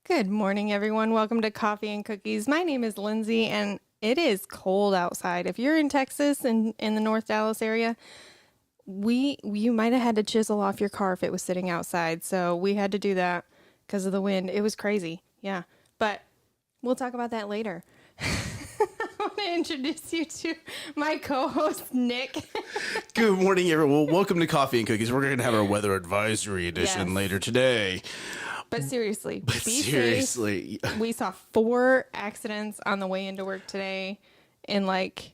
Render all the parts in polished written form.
Good morning, everyone. Welcome to Coffee and Cookies. My name is Lindsay, and it is cold outside. If you're in Texas and in the North Dallas area, you might have had to chisel off your car if it was sitting outside. So we had to do that because of the wind. It was crazy. Yeah. But we'll talk about that later. I want to introduce you to my co-host, Nick. Good morning, everyone. Welcome to Coffee and Cookies. We're going to have our weather advisory edition later today. But seriously, be seriously, safe. We saw 4 accidents on the way into work today in like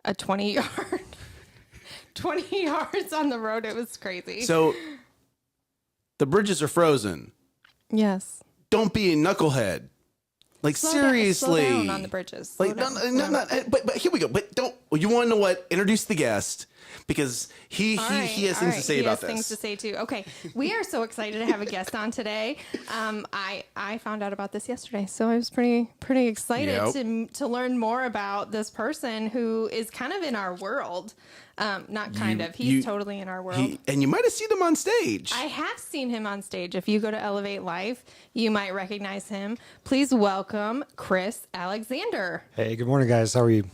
a 20 yards on the road. It was crazy. So the bridges are frozen. Yes. Don't be a knucklehead. Like seriously, slow down on the bridges. But here we go. But don't. You want to know what? Introduce the guest. Because he has things to say about this. He has things to say too. Okay, we are so excited to have a guest on today. I found out about this yesterday, so I was pretty excited to learn more about this person who is kind of in our world. Not kind of. He's totally in our world. And you might have seen him on stage. I have seen him on stage. If you go to Elevate Life, you might recognize him. Please welcome Chris Alexander. Hey, good morning, guys. How are you?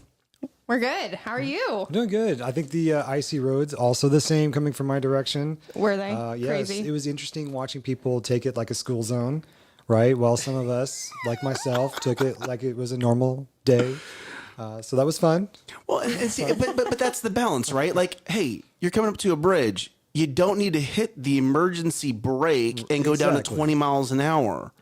We're good. How are you? Doing good. I think the icy roads also the same coming from my direction. Were they? Yes, crazy? It was interesting watching people take it like a school zone, right? While some of us, like myself, took it like it was a normal day. So that was fun. Well, and see, but that's the balance, right? Like, hey, you're coming up to a bridge. You don't need to hit the emergency brake and go down to 20 miles an hour.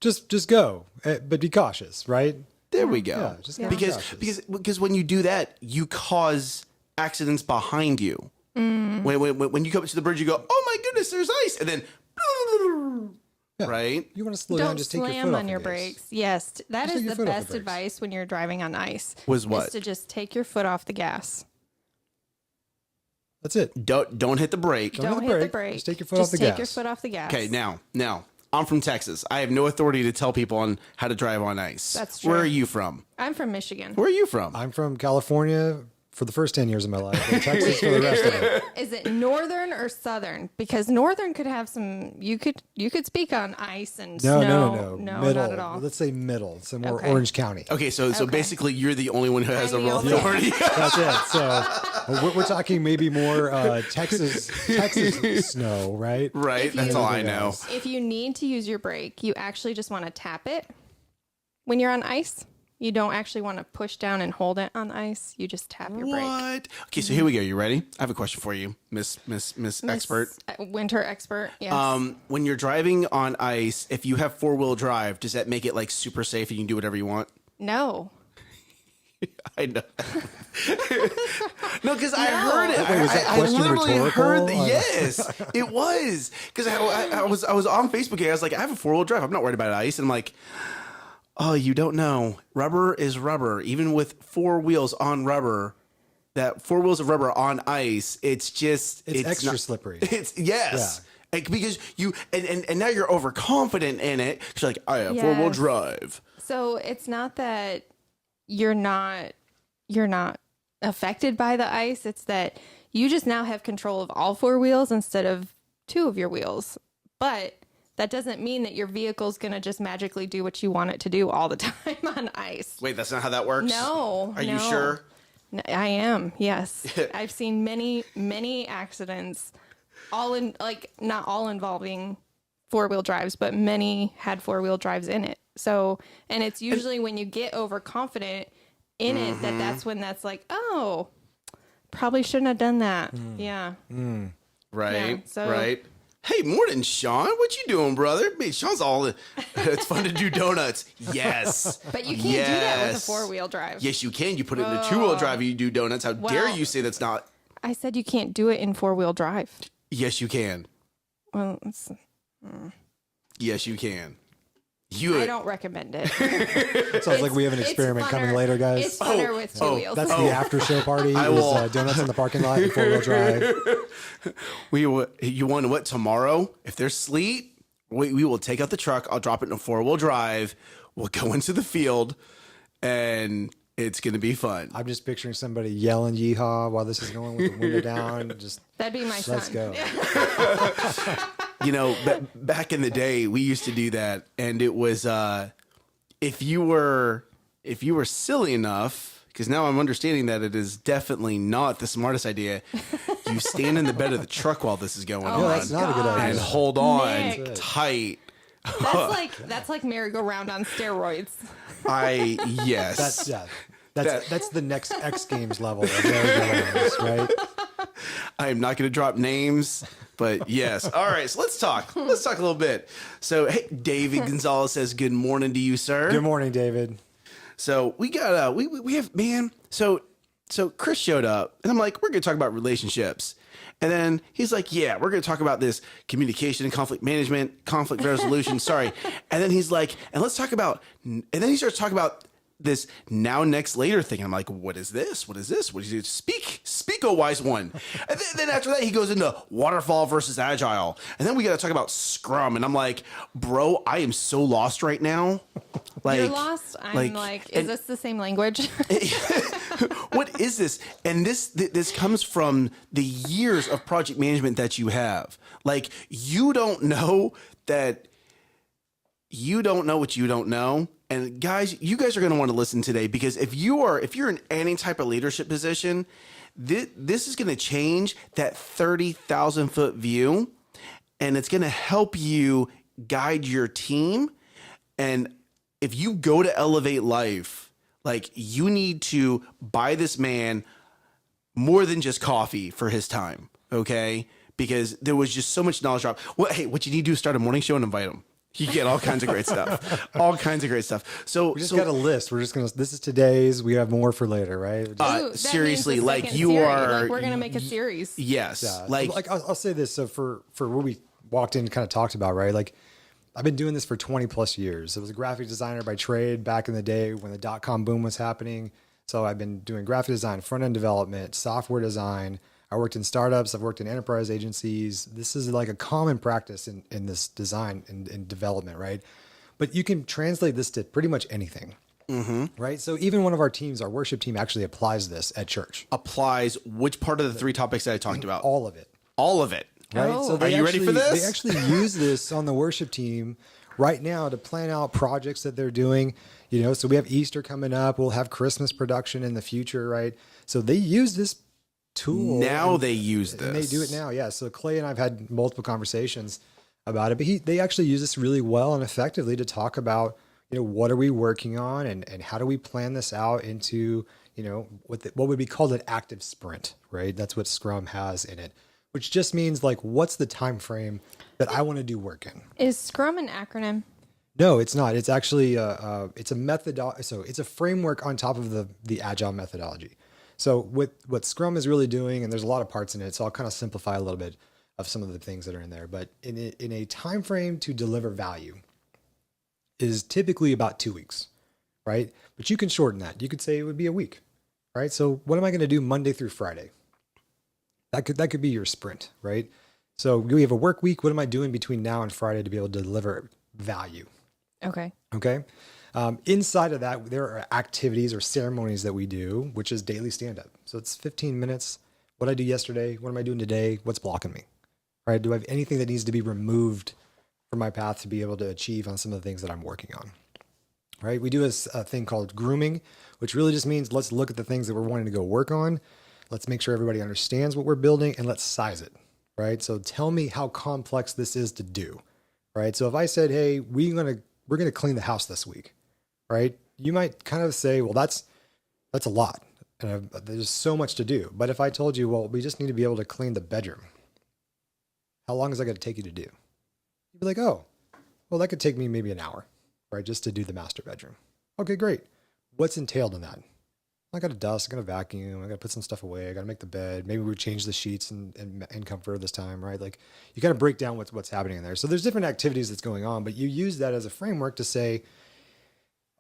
Just go, but be cautious, right? There we go. Because when you do that, you cause accidents behind you. Mm. When you come to the bridge, you go, oh my goodness, there's ice, and then, right? You want to slow down, just take your foot off on your brakes. Yes, that is the best advice when you're driving on ice. Was what? Is to just take your foot off the gas. That's it. Don't hit the brake. Don't hit the brake. Just take your foot off the gas. Take your foot off the gas. Okay, now. I'm from Texas. I have no authority to tell people on how to drive on ice. That's true. Where are you from? I'm from Michigan. Where are you from? I'm from California for the first 10 years of my life, and Texas for the rest of it. Is it northern or southern? Because northern could have some. You could speak on ice and snow. No, middle. Not at all. Let's say middle. So more Orange County. Okay, so basically you're the only one who has a real authority. That's it. So we're talking maybe more Texas snow, right? Right. That's all I know. If you need to use your brake, you actually just want to tap it when you're on ice. You don't actually want to push down and hold it on ice. You just tap your brake. What? Okay, so here we go. You ready? I have a question for you, Miss Expert. Winter expert, yes. When you're driving on ice, if you have 4-wheel drive, does that make it like super safe and you can do whatever you want? No. I know. No, because I heard it. Wait, was that I question literally rhetorical? heard that. Yes, it was. Because I was on Facebook and I was like, I have a 4-wheel drive. I'm not worried about ice. And I'm like, oh, you don't know. Rubber is rubber. Even with 4 wheels on rubber, that 4 wheels of rubber on ice, it's extra slippery. It's yes. Yeah. Like, because you and now you're overconfident in it. Because you're like, I have 4-wheel drive. So it's not that you're not affected by the ice. It's that you just now have control of all 4 wheels instead of 2 of your wheels. But that doesn't mean that your vehicle's going to just magically do what you want it to do all the time on ice. Wait, that's not how that works? No. Are you sure? I am, yes. I've seen many accidents, not all involving 4-wheel drives, but many had 4-wheel drives in it. So, and it's usually when you get overconfident in it that's when that's like, oh, probably shouldn't have done that. Yeah. Right. Yeah, right. Hey, morning, Sean. What you doing, brother? Man, Sean's all. It's fun to do donuts. Yes. But you can't do that with a 4-wheel drive. Yes, you can. You put it in a 2-wheel drive and you do donuts. How dare you say that's not? I said you can't do it in 4-wheel drive. Yes, you can. Well, yes, you can. I don't recommend it. Sounds like we have an experiment coming later, guys. It's funner with 2 wheels. That's the after show party. Donuts in the parking lot and 4-wheel drive. You want to what? Tomorrow, if there's sleet, we will take out the truck. I'll drop it in a 4-wheel drive. We'll go into the field, and it's going to be fun. I'm just picturing somebody yelling yeehaw while this is going with the window down. That'd be my son. Let's go. back in the day, we used to do that, and it was if you were silly enough, because now I'm understanding that it is definitely not the smartest idea. You stand in the bed of the truck while this is going on. that's not a good idea. And hold on Nick. tight. That's like merry-go-round on steroids. Yes. That's the next X Games level of merry-go-rounds, right? I am not going to drop names, but yes. All right, so let's talk. Let's talk a little bit. So, hey, David Gonzalez says, "Good morning to you, sir." Good morning, David. So we got we have man. So Chris showed up, and I'm like, we're going to talk about relationships, and then he's like, yeah, we're going to talk about this communication and conflict management, conflict resolution. Sorry, and then he's like, and let's talk about, and then he starts talking about this now, next, later thing. And I'm like, what is this? What is this? What do you do? Speak, oh wise one. And then after that, he goes into waterfall versus agile. And then we got to talk about Scrum. And I'm like, bro, I am so lost right now. You're lost. I'm like, is this the same language? What is this? And this comes from the years of project management that you have. Like, you don't know what you don't know. And guys, you guys are going to want to listen today, because if you're in any type of leadership position, this is going to change that 30,000 foot view, and it's going to help you guide your team. And if you go to Elevate Life, like, you need to buy this man more than just coffee for his time. Okay. Because there was just so much knowledge drop. Well, hey, what you need to do is start a morning show and invite him. You get all kinds of great stuff. All kinds of great stuff. So We just got a list. We're just going to, this is today's, we have more for later, right? Ooh, that seriously, means the like, second you series. are, Like, we're gonna make a series. yes. Yeah. Like, I'll say this. So for what we walked in and kind of talked about, right? Like, I've been doing this for 20 plus years. I was a graphic designer by trade back in the day when the .com boom was happening. So I've been doing graphic design, front-end development, software design. I worked in startups. I've worked in enterprise agencies. This is like a common practice in this design and development, right? But you can translate this to pretty much anything, right? So even one of our teams, our worship team, actually applies this at church. applies which part of the three topics that I talked about? All of it. All of it. Right? Oh. So Are you ready for this? They actually use this on the worship team right now to plan out projects that they're doing. So we have Easter coming up. We'll have Christmas production in the future, right? So they use this tool. Now they use And they this. do it now, yeah. So Clay and I've had multiple conversations about it, but they actually use this really well and effectively to talk about, what are we working on and how do we plan this out into, what would be called an active sprint, right? That's what Scrum has in it, which just means like, what's the time frame that I want to do work in? Is Scrum an acronym? No, it's not. It's actually it's a method. So it's a framework on top of the agile methodology. So what Scrum is really doing, and there's a lot of parts in it, so I'll kind of simplify a little bit of some of the things that are in there. But in a time frame to deliver value is typically about 2 weeks, right? But you can shorten that. You could say it would be a week, right? So what am I going to do Monday through Friday? That could be your sprint, right? So we have a work week. What am I doing between now and Friday to be able to deliver value? Okay. Okay. Inside of that, there are activities or ceremonies that we do, which is daily stand-up. So it's 15 minutes. What I do yesterday, what am I doing today? What's blocking me? Right? Do I have anything that needs to be removed from my path to be able to achieve on some of the things that I'm working on? Right? We do a thing called grooming, which really just means let's look at the things that we're wanting to go work on. Let's make sure everybody understands what we're building and let's size it. Right? So tell me how complex this is to do. Right? So if I said, hey, we're going to clean the house this week. Right? You might kind of say, well, that's a lot. And there's so much to do. But if I told you, well, we just need to be able to clean the bedroom, how long is that going to take you to do? You'd be like, oh, well, that could take me maybe an hour, right? Just to do the master bedroom. Okay, great. What's entailed in that? I got to dust, I got to vacuum, I got to put some stuff away, I got to make the bed. Maybe we change the sheets and comforter this time, right? Like you got to break down what's happening in there. So there's different activities that's going on, but you use that as a framework to say,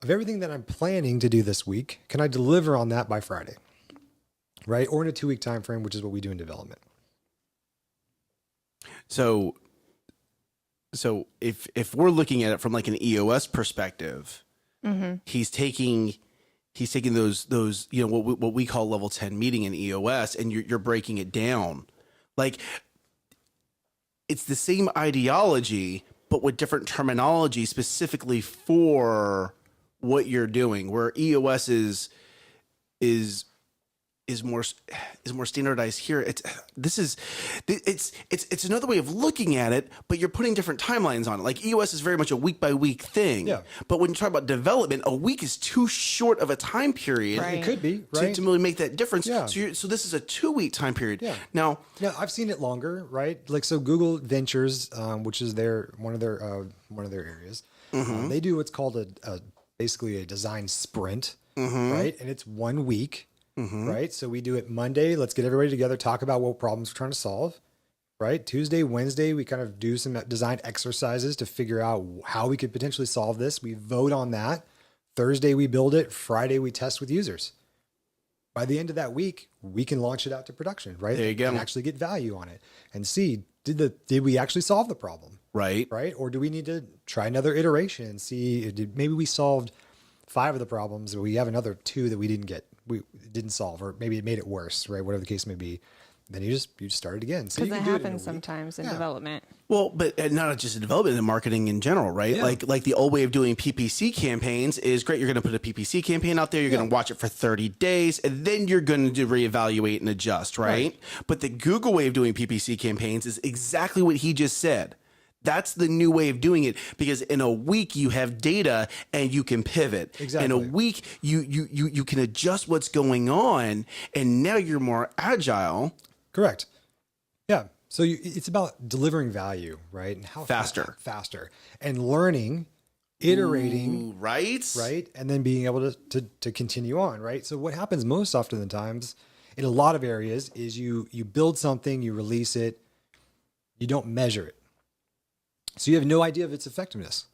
of everything that I'm planning to do this week, can I deliver on that by Friday? Right? Or in a 2-week time frame, which is what we do in development. So if we're looking at it from like an EOS perspective, he's taking those what we call level 10 meeting in EOS, and you're breaking it down. Like it's the same ideology, but with different terminology specifically for what you're doing. Where EOS is more standardized here. It's another way of looking at it, but you're putting different timelines on it. Like EOS is very much a week by week thing. Yeah. But when you talk about development, a week is too short of a time period. Right. It could be, right? To really make that difference. Yeah. So this is a 2-week time period. Yeah. Now, Yeah, I've seen it longer, right? Like so, Google Ventures, which is one of their areas, they do what's called basically a design sprint, right? And it's 1 week, right? So we do it Monday. Let's get everybody together, talk about what problems we're trying to solve, right? Tuesday, Wednesday, we kind of do some design exercises to figure out how we could potentially solve this. We vote on that. Thursday, we build it. Friday, we test with users. By the end of that week, we can launch it out to production, right? There you go. And actually get value on it and see, did we actually solve the problem? right. Right? Or do we need to try another iteration and see, maybe we solved 5 of the problems, but we have another 2 that we didn't solve, or maybe it made it worse, right? Whatever the case may be. Then you just start it again. So Because you it can do it in a happens week. sometimes in development. Well, but not just in development, in marketing in general, right? Yeah. Like the old way of doing PPC campaigns is great. You're going to put a PPC campaign out there. You're going to watch it for 30 days, and then you're going to reevaluate and adjust, right? But the Google way of doing PPC campaigns is exactly what he just said. That's the new way of doing it, because in a week you have data and you can pivot. Exactly. In a week you can adjust what's going on, and now you're more agile. Correct. Yeah. So it's about delivering value, right? And how Faster. faster, and learning, iterating, Ooh, right? right? And then being able to continue on, right? So what happens most often the times in a lot of areas is you build something, you release it, you don't measure it. So you have no idea of its effectiveness,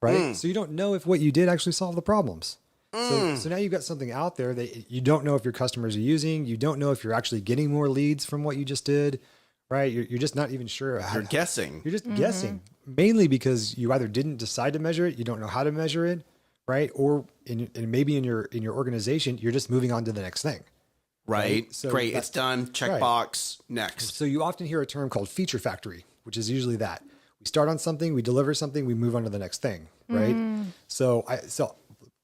right? So you don't know if what you did actually solved the problems. So now you've got something out there that you don't know if your customers are using. You don't know if you're actually getting more leads from what you just did, right? You're just not even sure. You're guessing. You're just guessing, mainly because you either didn't decide to measure it, you don't know how to measure it, right? Or maybe in your organization, you're just moving on to the next thing. Right. So Great. that- It's done. Check Right. box. Next. So you often hear a term called feature factory, which is usually that we start on something, we deliver something, we move on to the next thing, right? So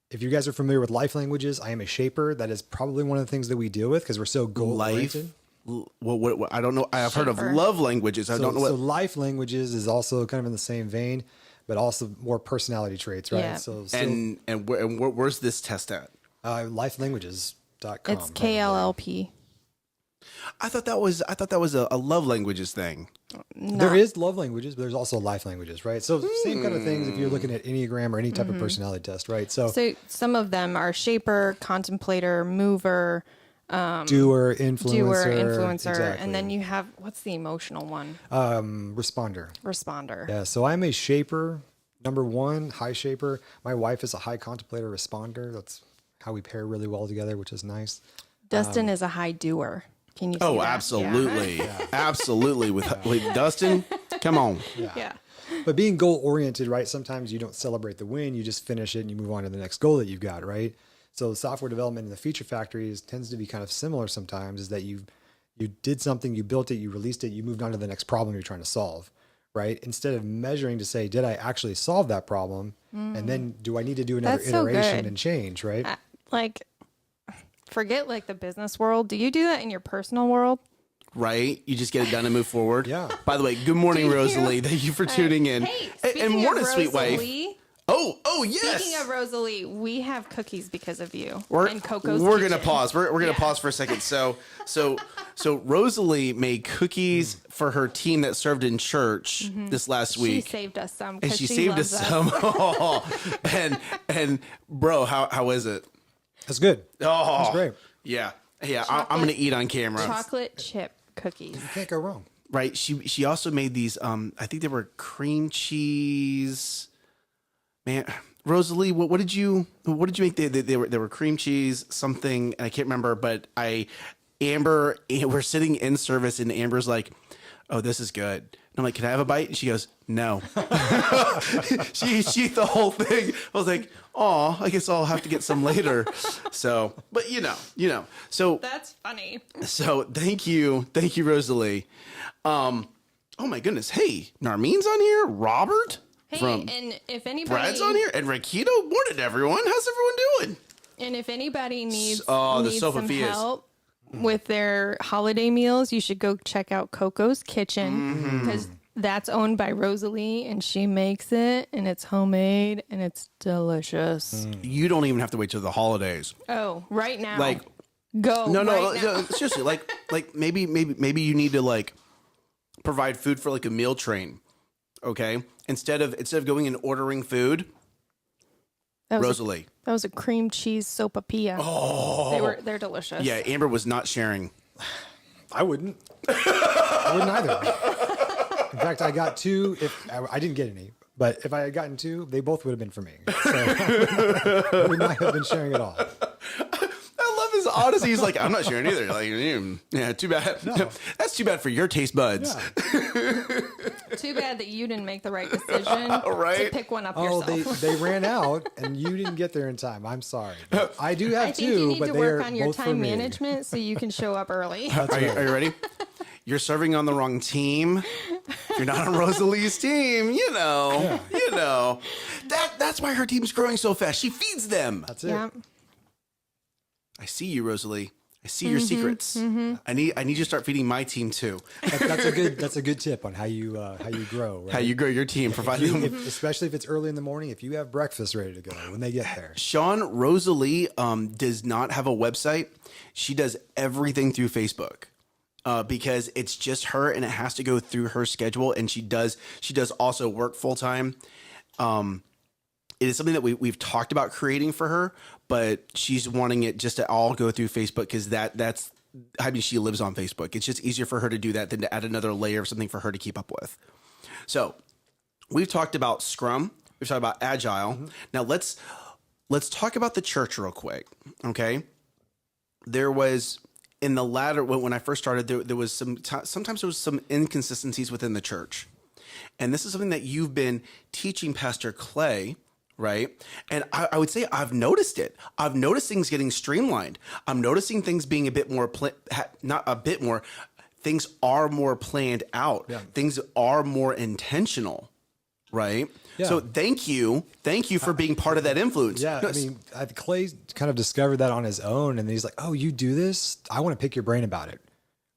if you guys are familiar with life languages, I am a shaper. That is probably one of the things that we deal with because we're so goal Life. oriented. What I don't know. I've heard of Shaper. love languages. I don't know So what. life languages is also kind of in the same vein, but also more personality traits, right? Yeah. So And where's this test at? lifelanguages.com. It's KLLP. I thought that was a love languages thing. There is love languages, but there's also life languages, right? So same kind of things if you're looking at Enneagram or any type of personality test, right? So So some of them are shaper, contemplator, mover, doer, influencer, exactly. and then you have, what's the emotional one? responder. Responder. Yeah, so I'm a shaper, number 1, high shaper. My wife is a high contemplator responder. That's how we pair really well together, which is nice. Dustin is a high doer. Can you see Oh, that? absolutely, absolutely. With Dustin, come on. Yeah. But being goal oriented, right? Sometimes you don't celebrate the win, you just finish it and you move on to the next goal that you've got, right? So software development in the feature factories tends to be kind of similar sometimes, is that you did something, you built it, you released it, you moved on to the next problem you're trying to solve, right? Instead of measuring to say, did I actually solve that problem? And then do I need to do another That's so iteration good. and change, right? Like, forget like the business world. Do you do that in your personal world? Right? You just get it done and move forward. Yeah. By the way, good morning, Do you? Rosalie. Thank you for tuning in. Hey, and speaking morning, of sweet wife. Rosalie, Oh, yes. speaking of Rosalie, we have cookies because of you. We're and Coco's We're gonna Kitchen. pause. We're gonna Yeah. pause for a second. So Rosalie made cookies for her team that served in church this last She week. saved us some. And 'cause she saved us some. and bro, how is it? That's good. Oh, That's great. Yeah. I'm gonna eat on camera. Chocolate chip cookies. Can't go wrong. Right. She also made these. I think they were cream cheese. Man, Rosalie, what did you make? They were cream cheese something, and I can't remember. But Amber, we're sitting in service, and Amber's like, "Oh, this is good." And I'm like, "Can I have a bite?" And she goes, "No." she ate the whole thing. I was like, "Oh, I guess I'll have to get some later." So, but you know. So That's funny. thank you, Rosalie. Oh my goodness. Hey, Narmeen's on here. Robert Hey, from and if anybody Brad's on here, and Rakito. Morning, everyone. How's everyone doing? And if anybody needs, the needs some Sophia's. help with their holiday meals, you should go check out Coco's Kitchen because that's owned by Rosalie and she makes it and it's homemade and it's delicious. You don't even have to wait till the holidays. Oh, right now. Like, go. no, right now. seriously. Like maybe you need to like provide food for like a meal train. Okay, instead of going and ordering food, Rosalie. That was a cream cheese sopapilla. Oh, they're delicious. Yeah, Amber was not sharing. I wouldn't. I wouldn't either. In fact, I got 2. If I didn't get any, but if I had gotten 2, they both would have been for me. So we might have been sharing it all. I love his honesty. He's like, I'm not sharing either. Like, yeah, too bad. No. That's too bad for your taste buds. Yeah. Too bad that you didn't make the right decision Right? to pick one up Oh, yourself. they ran out, and you didn't get there in time. I'm sorry. But I do have I 2, think you need but to they work are on your both for time me. management so you can show up early. Are you ready? You're serving on the wrong team. You're not on Rosalie's team. You know. That's why her team's growing so fast. She feeds them. That's it. Yeah. I see you, Rosalie. I see your secrets. I need you to start feeding my team too. That's a good tip on how you grow. Right? How you grow your team, providing them. Especially if it's early in the morning, if you have breakfast ready to go when they get there. Sean, Rosalie does not have a website. She does everything through Facebook. Because it's just her and it has to go through her schedule, and she does also work full time. It is something that we've talked about creating for her, but she's wanting it just to all go through Facebook because she lives on Facebook. It's just easier for her to do that than to add another layer of something for her to keep up with. So we've talked about Scrum. We've talked about Agile. Now let's talk about the church real quick. Okay. There was in the latter, when I first started, there was sometimes there was some inconsistencies within the church. And this is something that you've been teaching Pastor Clay, right? And I would say I've noticed it. I've noticed things getting streamlined. I'm noticing things being a bit more, not a bit more, things are more planned out. Yeah. Things are more intentional, right? Yeah. So thank you for being part of that influence. Yeah, I mean, Clay kind of discovered that on his own, and he's like, "Oh, you do this? I want to pick your brain about it."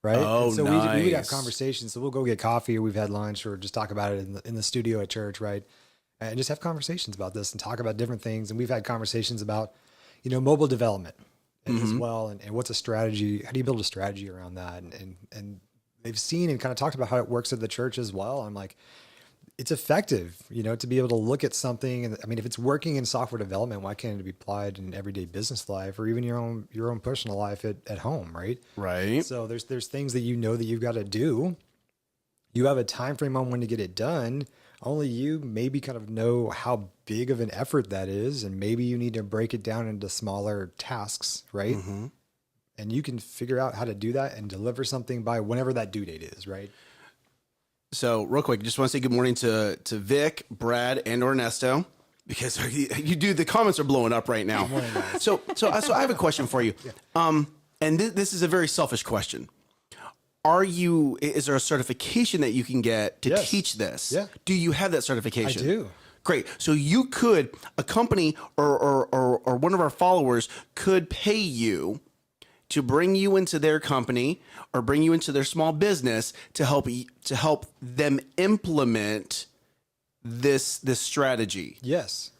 Right? Oh, and so nice. we would have conversations. So we'll go get coffee, or we've had lunch, or just talk about it in the studio at church, right? And just have conversations about this and talk about different things. And we've had conversations about, mobile development as well, and what's a strategy? How do you build a strategy around that? And they've seen and kind of talked about how it works at the church as well. I'm like, it's effective, to be able to look at something. And I mean, if it's working in software development, why can't it be applied in everyday business life or even your own personal life at home, right? Right. So there's things that that you've got to do. You have a time frame on when to get it done. Only you maybe kind of know how big of an effort that is, and maybe you need to break it down into smaller tasks, right? Mm-hmm. And you can figure out how to do that and deliver something by whenever that due date is, right? So real quick, just want to say good morning to Vic, Brad, and Ernesto, because the comments are blowing up right now. Morning, guys. So I have a question for you. Yeah. And this is a very selfish question. Is there a certification that you can get to teach this? Yeah. Do you have that certification? I do. Great. So a company or one of our followers could pay you to bring you into their company or bring you into their small business to help them implement this strategy. Yes.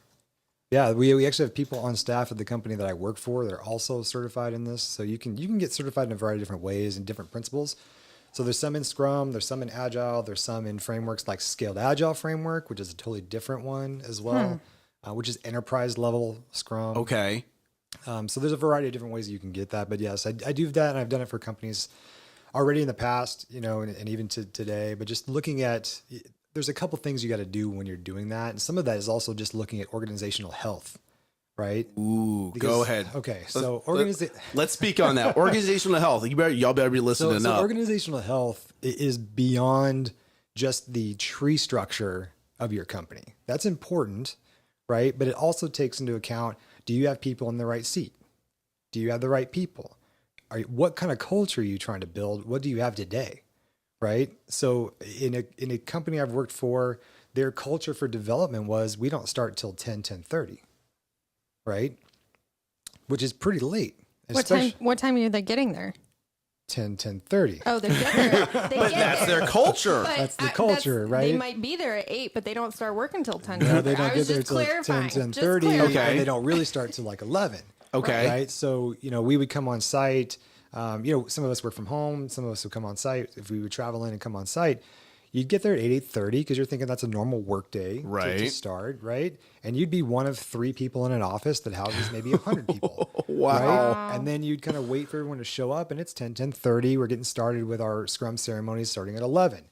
Yeah, we actually have people on staff at the company that I work for that are also certified in this. So you can get certified in a variety of different ways and different principles. So there's some in Scrum, there's some in Agile, there's some in frameworks like Scaled Agile Framework, which is a totally different one as well, which is enterprise level Scrum. Okay. So there's a variety of different ways you can get that. But yes, I do that, and I've done it for companies already in the past, and even to today. But just looking at, there's a couple things you got to do when you're doing that. And some of that is also just looking at organizational health, right? Ooh, go ahead. Okay, so let's speak on that. Organizational health. Y'all better be listening so up. Organizational health is beyond just the tree structure of your company. That's important, right? But it also takes into account, do you have people in the right seat? Do you have the right people? What kind of culture are you trying to build? What do you have today? right? So in a company I've worked for, their culture for development was we don't start till 10:30, right? Which is pretty late. What time are they getting there? 10:30. Oh, they're getting there. But that's their culture. That's the culture, right? They might be there at 8, but they don't start working until 10. No, they don't I get was there just till like clarifying. 10:30, Okay. and they don't really start till like 11. Okay. Right. So, we would come on site. Some of us work from home. Some of us would come on site. If we would travel in and come on site, you'd get there at 8:30 because you're thinking that's a normal work day to Right. start. Right. And you'd be one of 3 people in an office that houses maybe 100 people. Wow. Right? And then you'd kind of wait for everyone to show up, and it's 10:30. We're getting started with our Scrum ceremonies starting at 11.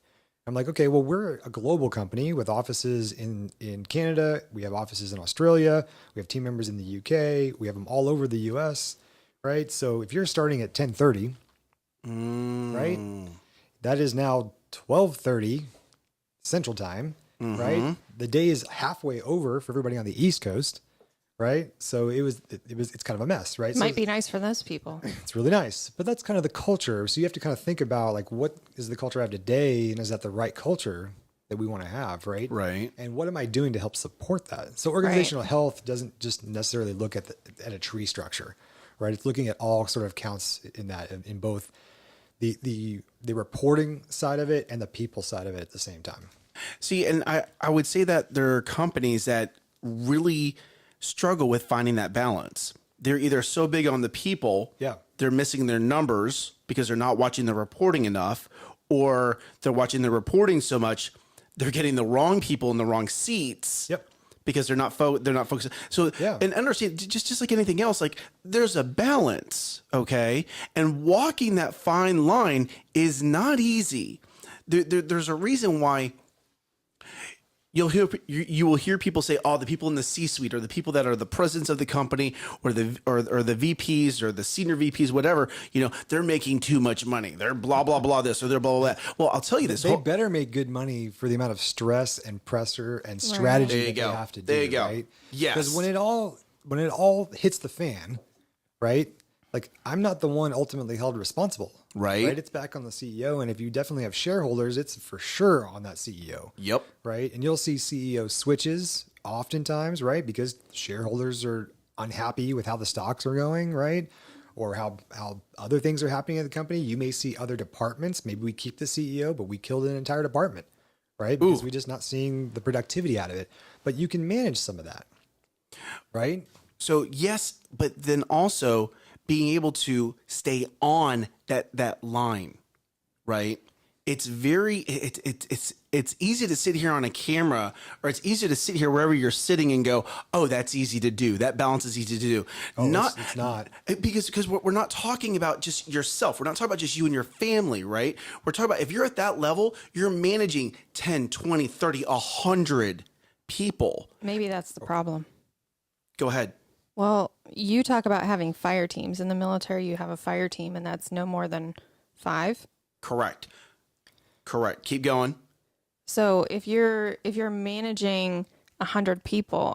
I'm like, okay, well, we're a global company with offices in Canada. We have offices in Australia. We have team members in the UK. We have them all over the US, right? So if you're starting at 10:30, right, that is now 12:30 Central Time, right? The day is halfway over for everybody on the East Coast, right? So it's kind of a mess, right? Might So be nice for those people. it's really nice, but that's kind of the culture. So you have to kind of think about like, what is the culture I have today, and is that the right culture that we want to have, right? Right. And what am I doing to help support that? So organizational health doesn't just necessarily look at a tree structure, right? It's looking at all sort of counts in that, in both the reporting side of it and the people side of it at the same time. See, and I would say that there are companies that really struggle with finding that balance. They're either so big on the people, Yeah. they're missing their numbers because they're not watching the reporting enough, or they're watching the reporting so much, they're getting the wrong people in the wrong seats. Yep. Because they're not focused. So, Yeah. and understand, just like anything else, like there's a balance, okay? And walking that fine line is not easy. There's a reason why you will hear people say, "Oh, the people in the C-suite, or the people that are the presidents of the company, or the VPs, or the senior VPs, whatever. They're making too much money. They're blah blah blah this, or they're blah blah blah." Well, I'll tell you this: They better make good money for the amount of stress and pressure and strategy There you that go. they have to do. There you go. Right? Yes. Because when it all hits the fan, right? Like, I'm not the one ultimately held responsible. Right. It's back on the CEO. And if you definitely have shareholders, it's for sure on that CEO. Yep. Right. And you'll see CEO switches oftentimes, right? Because shareholders are unhappy with how the stocks are going, right? Or how other things are happening at the company. You may see other departments. Maybe we keep the CEO, but we killed an entire department, right? Because we're just not seeing the productivity out of it. But you can manage some of that, right? So yes, but then also being able to stay on that line, right? It's it's easy to sit here on a camera, or it's easy to sit here wherever you're sitting and go, "Oh, that's easy to do. That balance is easy to do." Oh, it's not. Because we're not talking about just yourself. We're not talking about just you and your family, right? We're talking about if you're at that level, you're managing 10, 20, 30, 100 people. Maybe that's the problem. Go ahead. Well, you talk about having fire teams. In the military, you have a fire team, and that's no more than 5. Correct. Keep going. So if you're managing 100 people,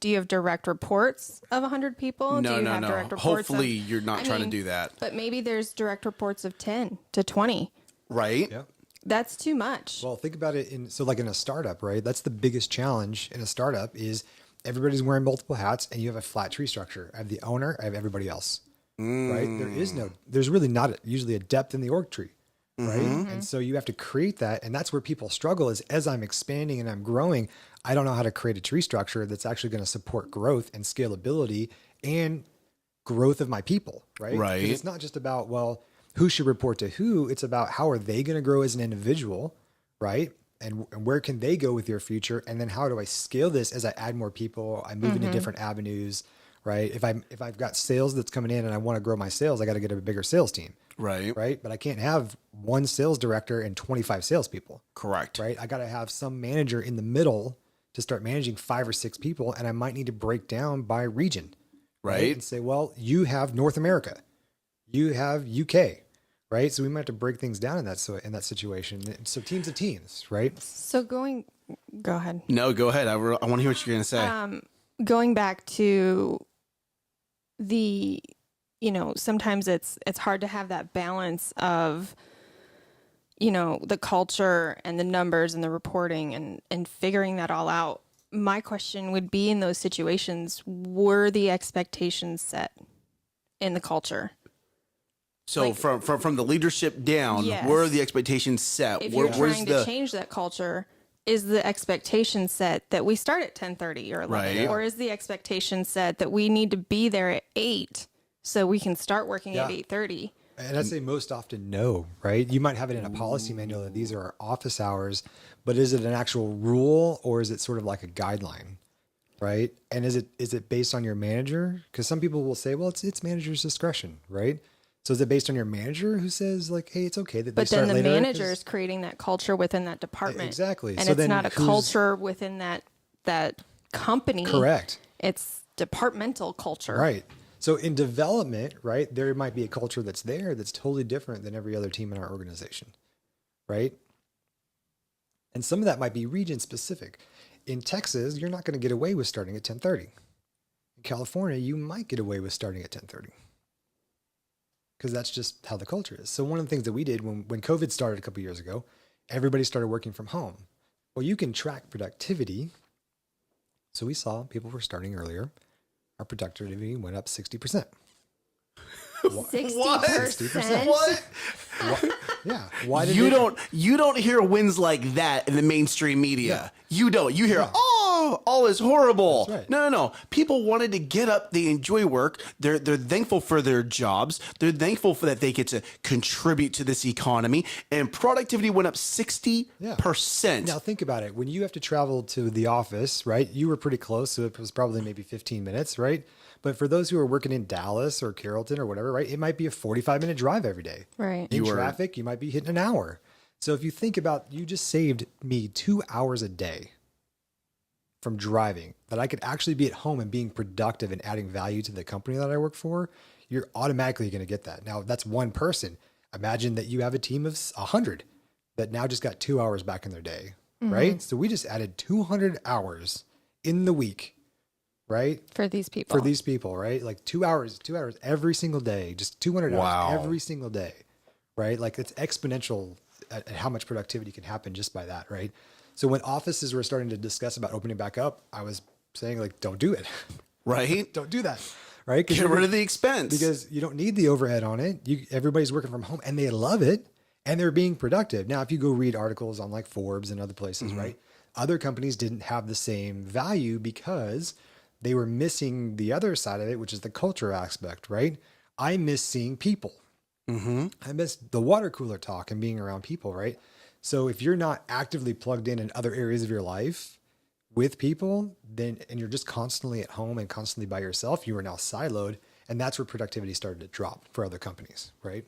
do you have direct reports of 100 people? No. Direct reports Hopefully you're not trying to do that. But maybe there's direct reports of 10 to 20. Right? Yeah. That's too much. Well, think about it like in a startup, right? That's the biggest challenge in a startup is everybody's wearing multiple hats and you have a flat tree structure. I have the owner, I have everybody else, right? There's really not usually a depth in the org tree, right? Mm-hmm. And so you have to create that. And that's where people struggle is as I'm expanding and I'm growing, I don't know how to create a tree structure that's actually going to support growth and scalability and growth of my people, right? Right. 'Cause it's not just about, well, who should report to who. It's about how are they going to grow as an individual, right? And where can they go with your future? And then how do I scale this as I add more people? I move into different avenues, right? If I've got sales that's coming in and I want to grow my sales, I got to get a bigger sales team, Right. right? But I can't have one sales director and 25 salespeople, Correct. right? I got to have some manager in the middle to start managing 5 or 6 people. And I might need to break down by region, Right. And say, well, you have North America, you have UK, right? So we might have to break things down in that situation. So teams of teams, right? So go ahead. No, go ahead. I want to hear what you're going to say. Going back to the, sometimes it's hard to have that balance of, the culture and the numbers and the reporting and figuring that all out. My question would be, in those situations, were the expectations set in the culture? So from the leadership down, Yes. where are the expectations set? If Where, you're where's trying the to change that culture, is the expectation set that we start at 10:30 or 11? Right. Or is the expectation set that we need to be there at 8 so we can start working at 8:30? And I'd say most often no, right? You might have it in a policy manual that these are our office hours, but is it an actual rule or is it sort of like a guideline, right? And is it based on your manager? Because some people will say, well, it's manager's discretion, right? So is it based on your manager who says like, hey, it's okay that they But start then the later? manager is creating that culture within that department. Exactly. And So it's then not a who's- culture within that company. Correct. It's departmental culture. Right. So in development, right, there might be a culture that's there that's totally different than every other team in our organization, right? And some of that might be region specific. In Texas, you're not going to get away with starting at 10:30. In California, you might get away with starting at 10:30 because that's just how the culture is. So one of the things that we did when COVID started a couple years ago, everybody started working from home. Well, you can track productivity. So we saw people were starting earlier. Our productivity went up 60%. 60%. what? Yeah. Why did You don't hear wins like that in the mainstream media. You don't. You hear, all is horrible. That's right. No. People wanted to get up. They enjoy work. They're thankful for their jobs. They're thankful for that they get to contribute to this economy. And productivity went up 60%. Now think about it. When you have to travel to the office, right? You were pretty close, so it was probably maybe 15 minutes, right? But for those who are working in Dallas or Carrollton or whatever, right? It might be a 45-minute drive every day. Right. In traffic, you might be hitting an hour. So if you think about, you just saved me 2 hours a day from driving that I could actually be at home and being productive and adding value to the company that I work for, you're automatically going to get that. Now, that's one person. Imagine that you have a team of 100 that now just got 2 hours back in their day, right? So we just added 200 hours in the week, right? For these people. Right? Like 2 hours every single day, just 200 Wow. hours every single day, right? Like it's exponential at how much productivity can happen just by that, right? So when offices were starting to discuss about opening back up, I was saying like, don't do it. Right? Don't do that. Right? Get rid of the expense. Because you don't need the overhead on it. Everybody's working from home and they love it and they're being productive. Now, if you go read articles on like Forbes and other places, right? Other companies didn't have the same value because they were missing the other side of it, which is the culture aspect, right? I miss seeing people. I miss the water cooler talk and being around people, right? So if you're not actively plugged in other areas of your life with people, then and you're just constantly at home and constantly by yourself, you are now siloed, and that's where productivity started to drop for other companies, right?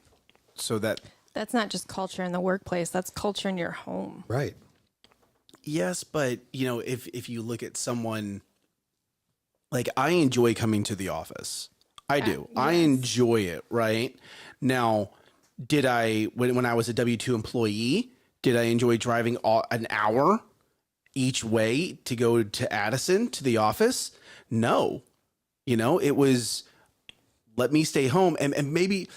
So That's not just culture in the workplace. That's culture in your home. Right. yes, but if you look at someone like I enjoy coming to the office. I do. I enjoy it, right? Now, did I when I was a W-2 employee, did I enjoy driving an hour each way to go to Addison to the office? No. It was let me stay home and maybe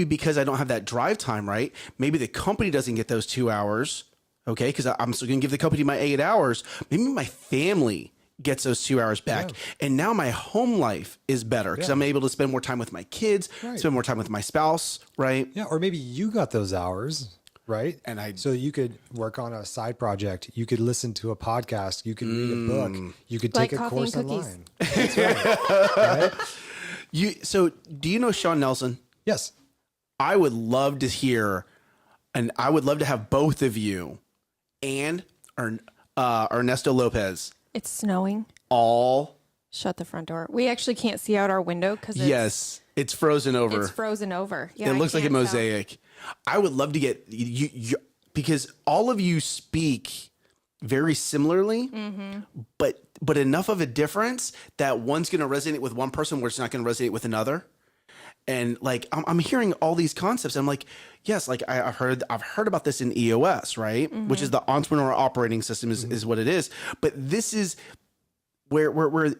because I don't have that drive time, right? Maybe the company doesn't get those 2 hours, okay? Because I'm still going to give the company my 8 hours. Maybe my family gets those 2 hours back. And now my home life is better because I'm able to spend more time with my kids, spend more time with my spouse, right? Yeah. Or maybe you got those hours, right? And so you could work on a side project. You could listen to a podcast. You could read a book. You could take Like a coffee course and cookies. online. That's right. Right? So do you know Sean Nelson? Yes. I would love to hear, and I would love to have both of you and Ernesto Lopez It's snowing. all. Shut the front door. We actually can't see out our window because Yes, it's frozen over. it's frozen over. Yeah, It I looks like a can't tell. mosaic. I would love to get you because all of you speak very similarly, but enough of a difference that one's going to resonate with one person where it's not going to resonate with another. And like I'm hearing all these concepts. And I'm like, yes, like I've heard about this in EOS, right? Which is the entrepreneur operating system is what it is. But this is where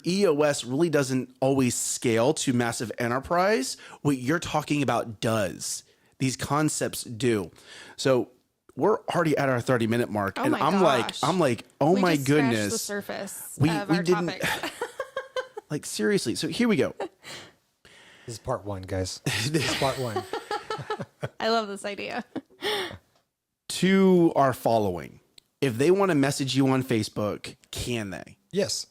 EOS really doesn't always scale to massive enterprise. What you're talking about does. These concepts do. So we're already at our 30-minute mark, and my I'm gosh. like, oh We my just scratched goodness, the surface we of our didn't topics. like seriously. So here we go. This is part one, guys. This is part one. I love this idea. To our following, if they want to message you on Facebook, can they? Yes.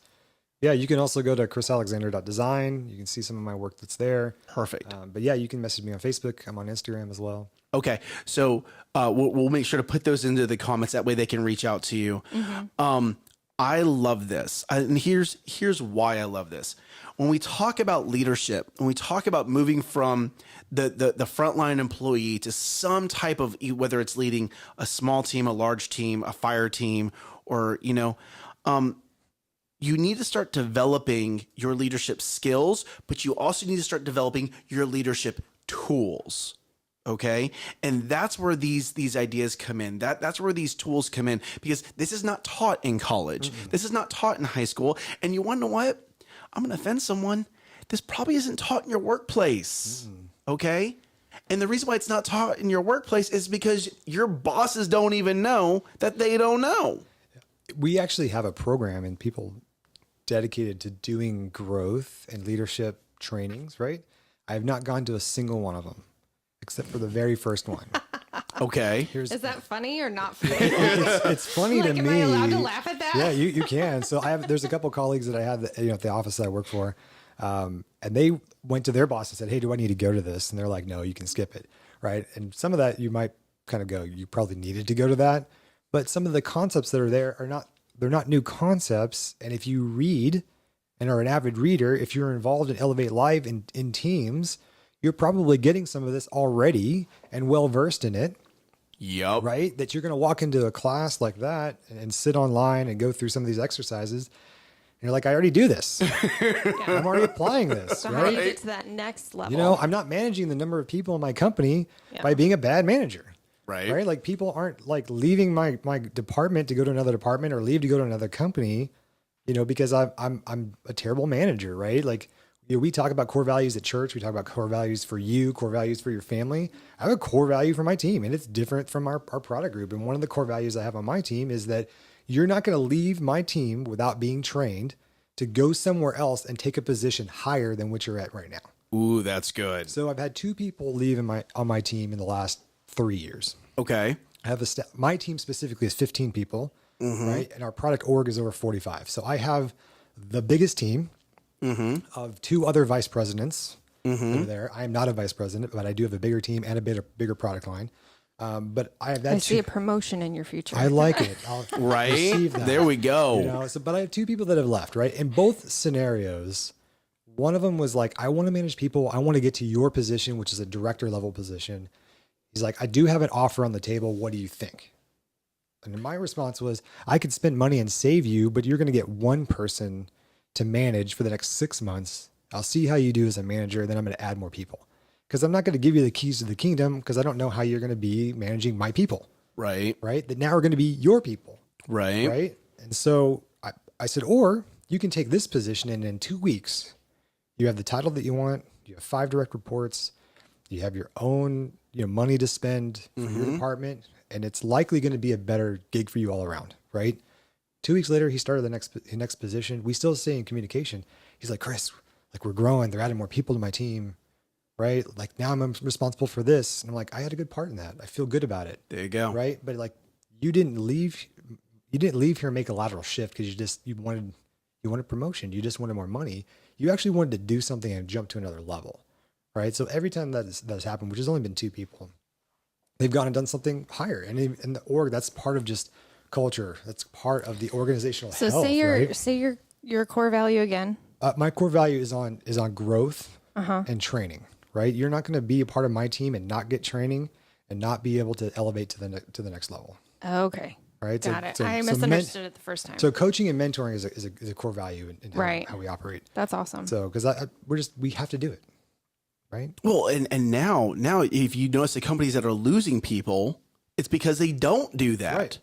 Yeah, you can also go to chrisalexander.design. You can see some of my work that's there. Perfect. But yeah, you can message me on Facebook. I'm on Instagram as well. Okay, so we'll make sure to put those into the comments. That way they can reach out to you. I love this, and here's why I love this. When we talk about leadership, when we talk about moving from the frontline employee to some type of, whether it's leading a small team, a large team, a fire team, or you need to start developing your leadership skills, but you also need to start developing your leadership tools. Okay. And that's where these ideas come in. That's where these tools come in, because this is not taught in college. This is not taught in high school. And you want to know what? I'm going to offend someone. This probably isn't taught in your workplace. Okay. And the reason why it's not taught in your workplace is because your bosses don't even know that they don't know. We actually have a program and people dedicated to doing growth and leadership trainings, right? I have not gone to a single one of them, except for the very first one. Okay. Is that funny or not funny? It's funny Like, to am me. I allowed to laugh at that? Yeah, you can. So there's a couple colleagues that I have that, at the office that I work for, and they went to their boss and said, "Hey, do I need to go to this?" And they're like, "No, you can skip it." Right. And some of that you might kind of go, you probably needed to go to that, but some of the concepts that are there they're not new concepts. And if you read and are an avid reader, if you're involved in Elevate Live in teams, you're probably getting some of this already and well-versed in it. Yep. Right? That you're going to walk into a class like that and sit online and go through some of these exercises. And you're like, I already do this. I'm already applying this. So right? how do you get to that next level? I'm not managing the number of people in my company by being a bad manager. Right. Like people aren't like leaving my department to go to another department or leave to go to another company, because I'm a terrible manager. Right. Like, we talk about core values at church. We talk about core values for you, core values for your family. I have a core value for my team, and it's different from our product group. And one of the core values I have on my team is that you're not going to leave my team without being trained to go somewhere else and take a position higher than what you're at right now. Ooh, that's good. So I've had 2 people leave on my team in the last 3 years. Okay. I have my team specifically is 15 people, right? And our product org is over 45. So I have the biggest team of 2 other vice presidents over there. I am not a vice president, but I do have a bigger team and a bigger product line. But I have that. I see a promotion in your future. I like it. I'll Right. receive that. There we go. But I have 2 people that have left, right? In both scenarios, one of them was like, I want to manage people. I want to get to your position, which is a director level position. He's like, I do have an offer on the table. What do you think? And my response was, I could spend money and save you, but you're going to get one person to manage for the next 6 months. I'll see how you do as a manager. Then I'm going to add more people, because I'm not going to give you the keys to the kingdom, because I don't know how you're going to be managing my people. Right. Right. That now are going to be your people. Right. Right. And so I said, or you can take this position and in 2 weeks, you have the title that you want. You have 5 direct reports. You have your own money to spend for your department, and it's likely going to be a better gig for you all around, right? 2 weeks later, he started the next position. We still stay in communication. He's like, Chris, like, we're growing. They're adding more people to my team, right? Like, now I'm responsible for this. And I'm like, I had a good part in that. I feel good about it. There you go. Right. But like, you didn't leave here and make a lateral shift because you wanted promotion. You just wanted more money. You actually wanted to do something and jump to another level. Right. So every time that's happened, which has only been 2 people, they've gone and done something higher. And in the org, that's part of just culture. That's part of the organizational health. So say your core value again. My core value is on growth and training. Right. You're not going to be a part of my team and not get training and not be able to elevate to the next level. Okay. Right. Got it. I misunderstood it the first time. So coaching and mentoring is a core value in how we operate. That's awesome. So because we have to do it. Right. Well, and now if you notice the companies that are losing people, it's because they don't do that. Right.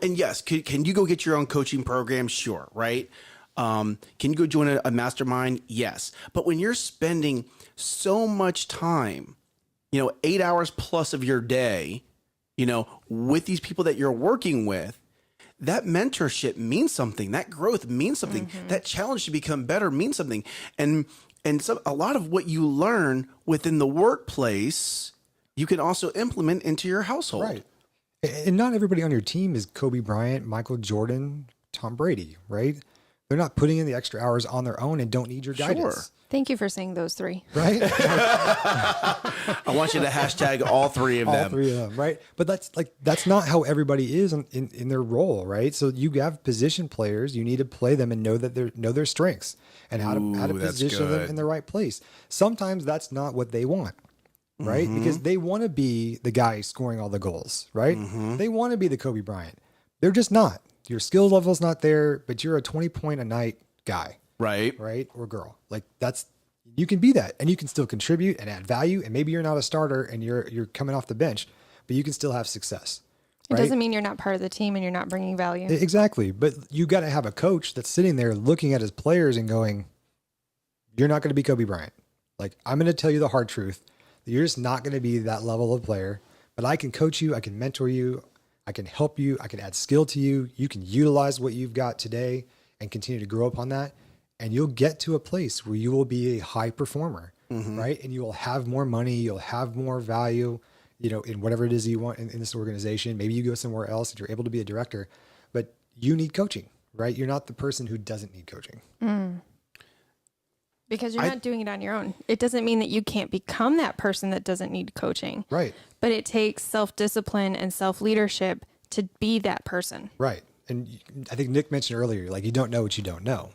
And yes, can you go get your own coaching program? Sure. Right. Can you go join a mastermind? Yes. But when you're spending so much time, 8 hours plus of your day, with these people that you're working with, that mentorship means something. That growth means something. That challenge to become better means something. And so a lot of what you learn within the workplace, you can also implement into your household. Right. And not everybody on your team is Kobe Bryant, Michael Jordan, Tom Brady, right? They're not putting in the extra hours on their own and don't need your guidance. Sure. Thank you for saying those three. Right? I want you to hashtag all three of them. All three of them, right? But that's not how everybody is in their role, right? So you have position players, you need to play them and know their strengths and how to position them in the right place. Sometimes that's not what they want, right? Because they want to be the guy scoring all the goals, right? They want to be the Kobe Bryant. They're just not. Your skill level's not there, but you're a 20-point a night guy. Right. Or girl. Like you can be that and you can still contribute and add value. And maybe you're not a starter and you're coming off the bench, but you can still have success. Right? It doesn't mean you're not part of the team and you're not bringing value. Exactly. But you got to have a coach that's sitting there looking at his players and going, you're not going to be Kobe Bryant. Like, I'm going to tell you the hard truth that you're just not going to be that level of player, but I can coach you. I can mentor you. I can help you. I can add skill to you. You can utilize what you've got today and continue to grow upon that. And you'll get to a place where you will be a high performer, right? And you will have more money. You'll have more value, in whatever it is you want in this organization. Maybe you go somewhere else and you're able to be a director, but you need coaching, right? You're not the person who doesn't need coaching. Because you're not doing it on your own. It doesn't mean that you can't become that person that doesn't need coaching. Right. But it takes self-discipline and self-leadership to be that person. Right. And I think Nick mentioned earlier, like, you don't know what you don't know,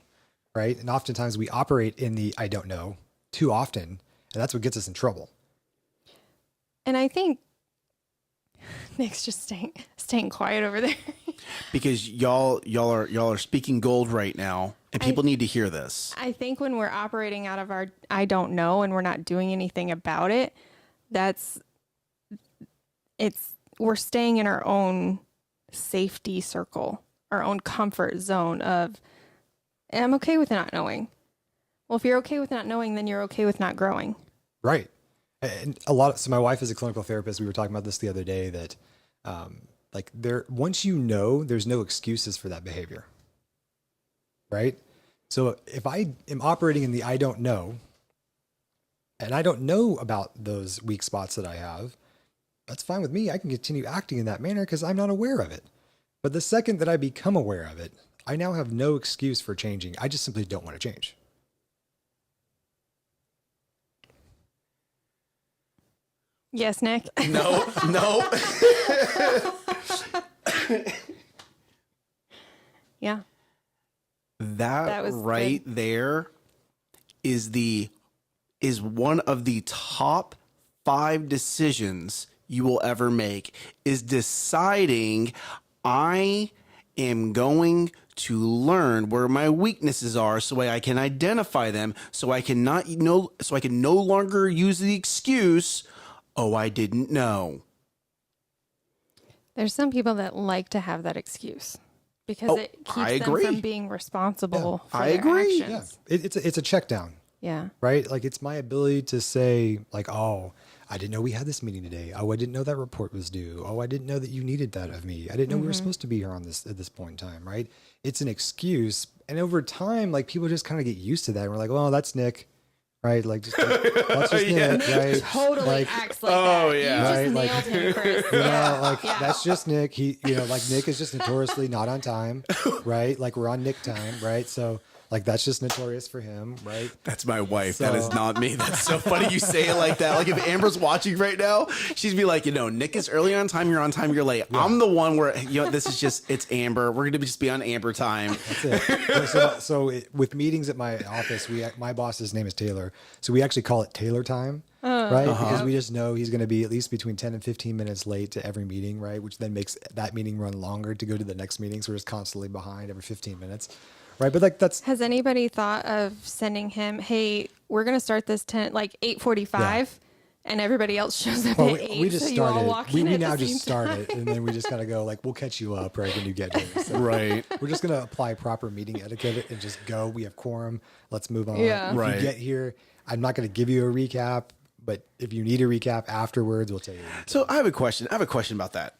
right? And oftentimes we operate in the I don't know too often, and that's what gets us in trouble. And I think Nick's just staying quiet over there. Because y'all are speaking gold right now, and people need to hear this. I think when we're operating out of our I don't know and we're not doing anything about it, we're staying in our own safety circle, our own comfort zone of, I'm okay with not knowing. Well, if you're okay with not knowing, then you're okay with not growing. Right. And so my wife is a clinical therapist. We were talking about this the other day that, once you know, there's no excuses for that behavior. Right. So if I am operating in the I don't know, and I don't know about those weak spots that I have, that's fine with me. I can continue acting in that manner because I'm not aware of it. But the second that I become aware of it, I now have no excuse for changing. I just simply don't want to change. Yes, Nick. No. Yeah. That was right good. there is one of the top 5 decisions you will ever make, is deciding I am going to learn where my weaknesses are so I can identify them, so I can no longer use the excuse, oh, I didn't know. There's some people that like to have that excuse because it keeps them from being responsible for their actions. Yeah. It's a check down. Yeah. Right? Like, it's my ability to say, like, oh, I didn't know we had this meeting today. Oh, I didn't know that report was due. Oh, I didn't know that you needed that of me. I didn't know we were supposed to be here at this point in time, right? It's an excuse. And over time, like, people just kind of get used to that. And we're like, well, that's Nick, right? Like, that's just Nick, right? Totally acts like that. Oh, yeah. You just Right, nailed him, Chris. That's just Nick. He, like, Nick is just notoriously not on time, right? Like, we're on Nick time, right? So, like, that's just notorious for him, right? That's my wife. That is not me. That's so funny you say it like that. Like, if Amber's watching right now, she'd be like, Nick is early on time, you're on time, you're late. Yeah. I'm the one where, this is just, it's Amber. We're going to just be on Amber time. That's it. So with meetings at my office, my boss's name is Taylor. So we actually call it Taylor time, right? Because we just know he's going to be at least between 10 and 15 minutes late to every meeting, right? Which then makes that meeting run longer to go to the next meeting. So we're just constantly behind every 15 minutes. Right, but like that's. Has anybody thought of sending him? Hey, we're gonna start this 8:45, and everybody else shows up at 8. We just so you all started. walk We in at now the just same time. started, and then we just gotta go. Like, we'll catch you up right when you get here. So Right. We're just gonna apply proper meeting etiquette and just go. We have quorum. Let's move on. Yeah. If Right. you get here, I'm not gonna give you a recap. But if you need a recap afterwards, we'll tell you. So I have a question. About that.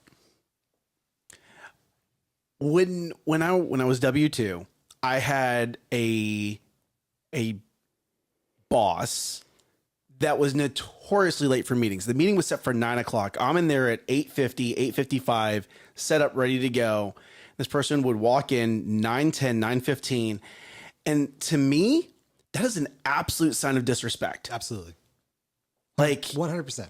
When I was W-2, I had a boss that was notoriously late for meetings. The meeting was set for 9:00. I'm in there at 8:50, 8:55, set up, ready to go. This person would walk in 9:10, 9:15. And to me, that is an absolute sign of disrespect. Absolutely. Like 100%.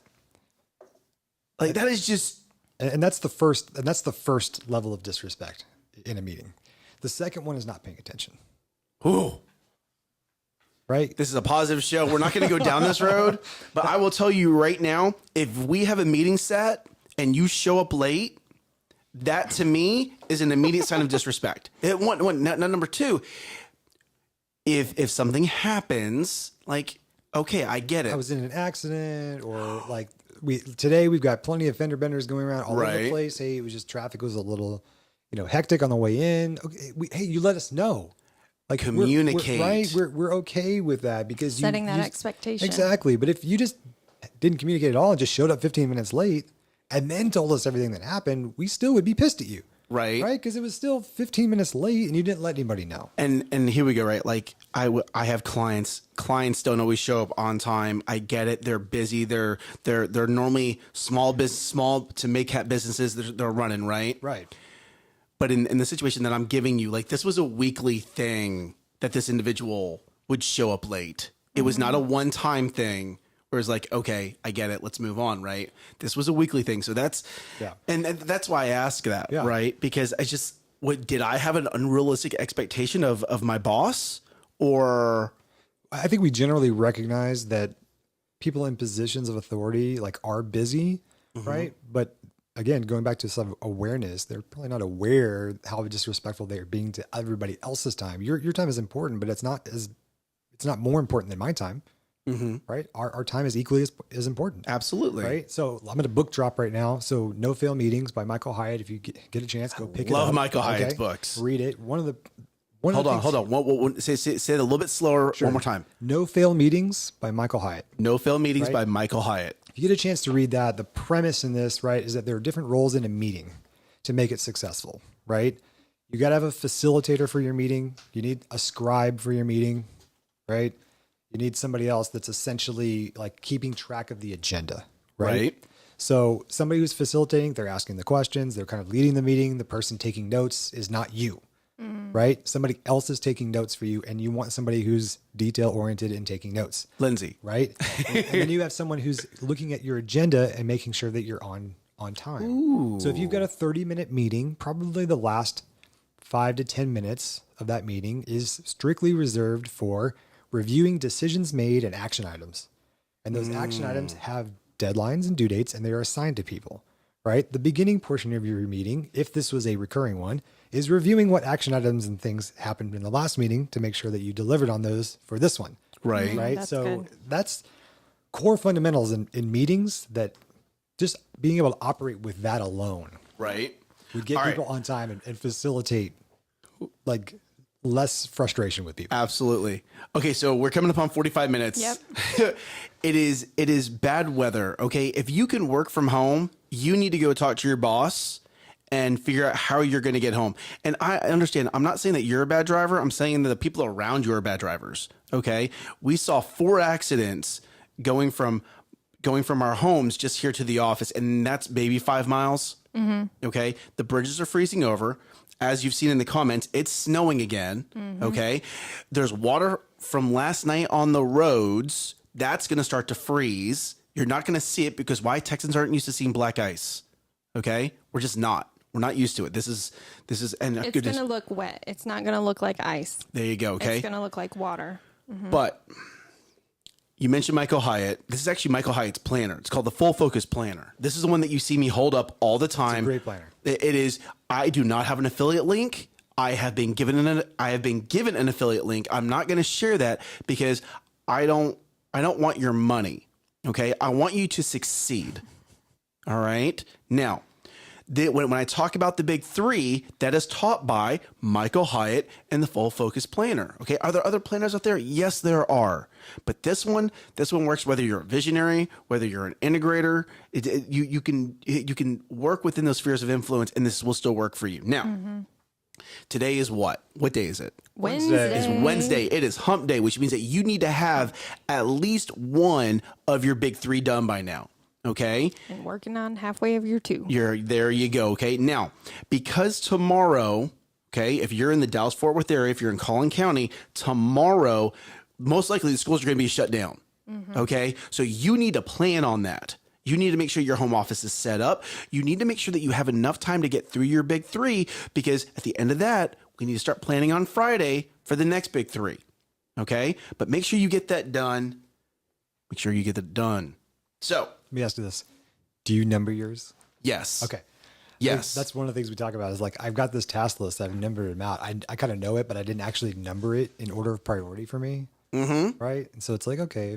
Like that is just, and that's the first level of disrespect in a meeting. The second one is not paying attention. ooh. Right? This is a positive show. We're not going to go down this road, but I will tell you right now, if we have a meeting set and you show up late, that to me is an immediate sign of disrespect. Number two, if something happens, like, okay, I get it. I was in an accident, or like today we've got plenty of fender benders going around all over the place. Hey, it was just traffic was a little, hectic on the way in. Okay, hey, you let us know. Like communicate. We're okay with that because setting that expectation. Exactly. But if you just didn't communicate at all and just showed up 15 minutes late and then told us everything that happened, we still would be pissed at you. Right. Right. Because it was still 15 minutes late and you didn't let anybody know. And here we go. Right. Like I have clients don't always show up on time. I get it. They're busy. They're normally small to mid-cap businesses. They're running. Right. Right. But in the situation that I'm giving you, like this was a weekly thing that this individual would show up late. It was not a one-time thing where it's like, okay, I get it. Let's move on. Right. This was a weekly thing. So that's, and that's why I ask that. Yeah. Right. Because did I have an unrealistic expectation of my boss, or? I think we generally recognize that people in positions of authority are busy. Right. But again, going back to some awareness, they're probably not aware how disrespectful they are being to everybody else's time. Your time is important, but it's not more important than my time. Right? Our time is equally as important. Absolutely. Right. So I'm going to book drop right now. So No Fail Meetings by Michael Hyatt. If you get a chance, go pick it up. Love Michael Hyatt's books. Read it. Hold on. Say it a little bit slower. Sure. One more time. No Fail Meetings by Michael Hyatt. No Fail Meetings by Michael Hyatt. If you get a chance to read that, the premise in this, right, is that there are different roles in a meeting to make it successful, right? You got to have a facilitator for your meeting. You need a scribe for your meeting, right? You need somebody else that's essentially like keeping track of the agenda, right? So somebody who's facilitating, they're asking the questions, they're kind of leading the meeting. The person taking notes is not you, right? Somebody else is taking notes for you, and you want somebody who's detail-oriented and taking notes. Lindsay. Right? And then you have someone who's looking at your agenda and making sure that you're on time. Ooh. So if you've got a 30-minute meeting, probably the last 5 to 10 minutes of that meeting is strictly reserved for reviewing decisions made and action items. And those action items have deadlines and due dates, and they are assigned to people, right? The beginning portion of your meeting, if this was a recurring one, is reviewing what action items and things happened in the last meeting to make sure that you delivered on those for this one. Right. Right. That's So good. that's core fundamentals in meetings, that just being able to operate with that alone Right. would get people on time and facilitate less frustration with people. Absolutely. Okay, so we're coming up on 45 minutes. Yep. It is bad weather. Okay, if you can work from home, you need to go talk to your boss and figure out how you're going to get home. And I understand. I'm not saying that you're a bad driver. I'm saying that the people around you are bad drivers. Okay, we saw 4 accidents going from our homes just here to the office, and that's maybe 5 miles. Okay, the bridges are freezing over. As you've seen in the comments, it's snowing again. Okay, there's water from last night on the roads. That's going to start to freeze. You're not going to see it because why? Texans aren't used to seeing black ice. Okay, we're just not. We're not used to it. This is, and It's going to look wet. It's not going to look like ice. There you go. Okay, It's going to look like water. But you mentioned Michael Hyatt. This is actually Michael Hyatt's planner. It's called the Full Focus Planner. This is the one that you see me hold up all the time. It's a great planner. It is. I do not have an affiliate link. I have been given an affiliate link. I'm not going to share that because I don't want your money. Okay, I want you to succeed. All right. Now, When I talk about the big three, that is taught by Michael Hyatt and the Full Focus Planner. Okay. Are there other planners out there? Yes, there are. But this one works whether you're a visionary, whether you're an integrator. You can work within those spheres of influence, and this will still work for you. Now, today is what? What day is it? Wednesday. It's Wednesday. It is hump day, which means that you need to have at least one of your big three done by now. Okay. And working on halfway of your 2. There you go. Okay. Now, because tomorrow, okay, if you're in the Dallas-Fort Worth area, if you're in Collin County, tomorrow, most likely the schools are going to be shut down. Okay. So you need to plan on that. You need to make sure your home office is set up. You need to make sure that you have enough time to get through your big three, because at the end of that, we need to start planning on Friday for the next big three. Okay. But make sure you get that done. Make sure you get that done. So Let me ask you this. Do you number yours? yes. Okay. Yes. That's one of the things we talk about is like, I've got this task list. I've numbered them out. I kind of know it, but I didn't actually number it in order of priority for me. Right. And so it's like, okay,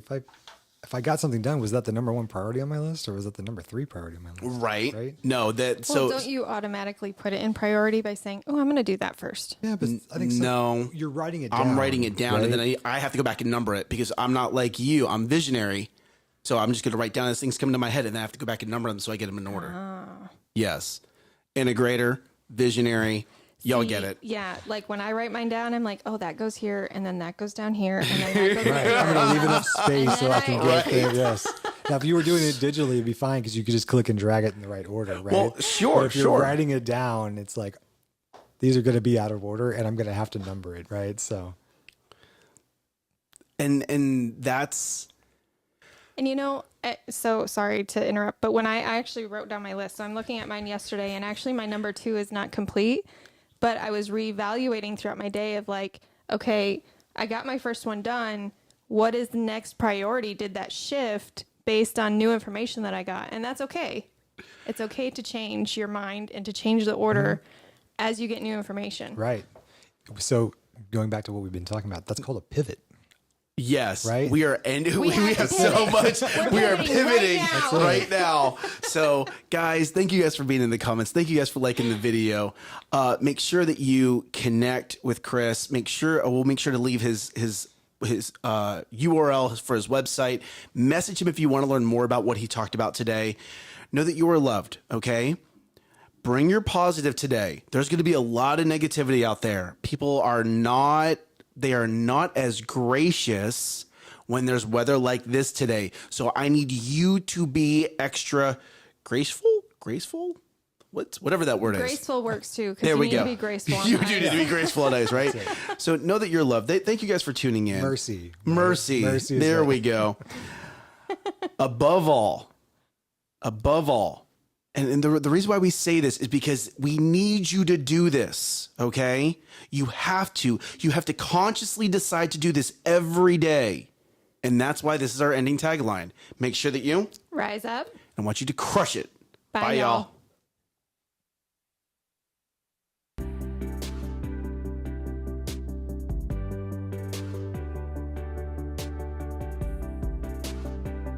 if I got something done, was that the number 1 priority on my list, or was that the number 3 priority on my list? Right. No, Well, don't you automatically put it in priority by saying, "Oh, I'm going to do that first"? Yeah, but I think no, you're writing it down. I'm writing it down, right? and then I have to go back and number it, because I'm not like you. I'm visionary. So I'm just going to write down as things come to my head, and then I have to go back and number them so I get them in order. Yes. Integrator, visionary. Y'all get it. Yeah. Like when I write mine down, I'm like, oh, that goes here, and then that goes down here, and then that goes Right. there. I'm going to leave enough space so I can Right. get there. Yes. Now, if you were doing it digitally, it'd be fine because you could just click and drag it in the right order, right? Well, sure, But if you're sure. writing it down, it's like, these are going to be out of order, and I'm going to have to number it, right? So. And that's... And so sorry to interrupt, but when I actually wrote down my list, so I'm looking at mine yesterday, and actually my number 2 is not complete, but I was reevaluating throughout my day of like, okay, I got my first one done. What is the next priority? Did that shift based on new information that I got? And that's okay. It's okay to change your mind and to change the order as you get new information. Right. So going back to what we've been talking about, that's called a pivot. Yes, right? We are, and we have have to so pivot. much. We are pivoting right pivoting now. right now. So, guys, thank you guys for being in the comments. Thank you guys for liking the video. Make sure that you connect with Chris. We'll make sure to leave his URL for his website. Message him if you want to learn more about what he talked about today. Know that you are loved. Okay. Bring your positive today. There's going to be a lot of negativity out there. People are not. They are not as gracious when there's weather like this today. So I need you to be extra graceful, whatever that word is. Graceful works too, because There you we need go. to be graceful. on You that. do need to be graceful on ice, right? So know that you're loved. Thank you guys for tuning in. Mercy. Mercy. Mercy is There right. we go. Above all, and the reason why we say this is because we need you to do this, okay? You have to consciously decide to do this every day. And that's why this is our ending tagline. Make sure that you Rise up. I want you to crush it. Bye, Bye y'all. y'all.